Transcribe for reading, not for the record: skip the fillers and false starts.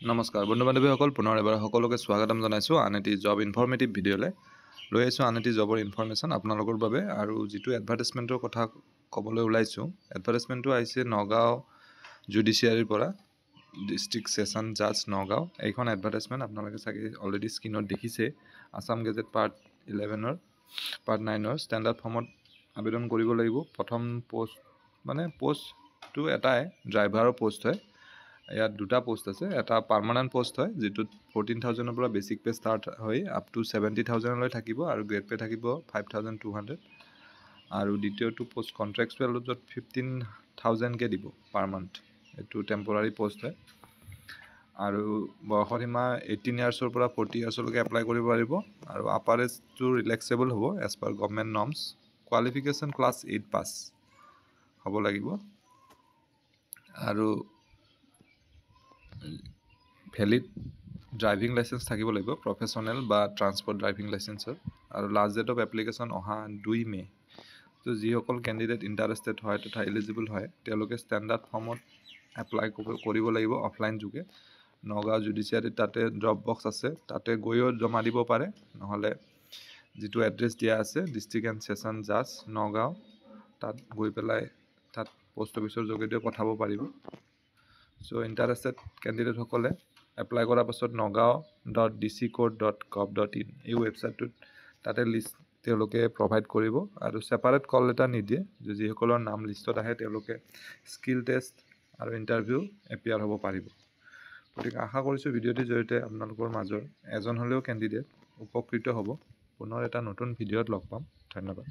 নমস্কাৰ বন্ধু বান্ধৱীসকল, পুনৰ এবাৰ সকলোকে স্বাগতম জনাইছোঁ আন এটি জব ইনফৰ্মেটিভ ভিডিঅ'লৈ। লৈ আহিছোঁ আন এটি জবৰ ইনফৰ্মেশ্যন আপোনালোকৰ বাবে। আৰু যিটো এডভাৰ্টাইজমেণ্টৰ কথা ক'বলৈ ওলাইছোঁ, এডভাৰ্টাইজমেণ্টটো আহিছে নগাঁও জুডিচিয়াৰীৰ পৰা, ডিষ্ট্ৰিক্ট ছেছন জাজ নগাঁও। এইখন এডভাৰ্টাইজমেণ্ট আপোনালোকে চাগে অলৰেডি স্ক্ৰীণত দেখিছে। Assam gazette part 11 part 9 standard ফৰ্মত আবেদন কৰিব লাগিব। প্ৰথম পষ্টটো এটাই ড্ৰাইভাৰৰ পষ্ট হয়। ইয়াত দুটা পোষ্ট আছে। এটা পাৰ্মানেণ্ট পোষ্ট হয়, যিটোত 14,000 পৰা বেচিক পে ষ্টাৰ্ট হৈ আপ টু 70,000 থাকিব, আৰু গ্ৰেড পে থাকিব 5,200। আৰু দ্বিতীয়টো পোষ্ট কণ্ট্ৰেক্টচুৱেল, য'ত 15,000কৈ দিব পাৰ মান্থ। এইটো টেম্পৰাৰী পোষ্ট হয়। আৰু বয়সৰ সীমা 18 ইয়াৰ্ছৰ পৰা 40 ইয়াৰ্ছলৈকে এপ্লাই কৰিব পাৰিব। আৰু আপাৰ এজটো ৰিলেক্সেবল হ'ব as per government norms. Qualification class 8 pass হ'ব লাগিব। আৰু ভেলিড ড্ৰাইভিং লাইচেঞ্চ থাকিব লাগিব, প্ৰফেশ্যনেল বা ট্ৰান্সপৰ্ট ড্ৰাইভিং লাইচেঞ্চৰ। আৰু লাষ্ট ডেট অফ এপ্লিকেশ্যন অহা 2 মে'। তো যিসকল কেণ্ডিডেট ইণ্টাৰেষ্টেড হয় তথা এলিজিবল হয়, তেওঁলোকে ষ্টেণ্ডাৰ্ড ফৰ্মত এপ্লাই কৰিব লাগিব অফলাইন যোগে। নগাঁও জুডিচিয়াৰীত তাতে ড্ৰপ বক্স আছে, তাতে গৈও জমা দিব পাৰে। নহ'লে যিটো এড্ৰেছ দিয়া আছে, ডিষ্ট্ৰিক্ট এণ্ড ছেছন জাজ নগাঁও, তাত গৈ পেলাই তাত পোষ্ট অফিচৰ যোগেদিও পঠাব পাৰিব। চ' ইণ্টাৰেষ্টেড কেণ্ডিডেটসকলে এপ্লাই কৰাৰ পাছত nagaon.dccode.gov.in এই ৱেবছাইটটোত তাতে লিষ্ট তেওঁলোকে প্ৰভাইড কৰিব। আৰু ছেপাৰেট কল লেটাৰ নিদিয়ে। যিসকলৰ নাম লিষ্টত আহে তেওঁলোকে স্কিল টেষ্ট আৰু ইণ্টাৰভিউ এপিয়াৰ হ'ব পাৰিব। গতিকে আশা কৰিছোঁ ভিডিঅ'টিৰ জৰিয়তে আপোনালোকৰ মাজৰ এজন হ'লেও কেণ্ডিডেট উপকৃত হ'ব। পুনৰ এটা নতুন ভিডিঅ'ত লগ পাম। ধন্যবাদ।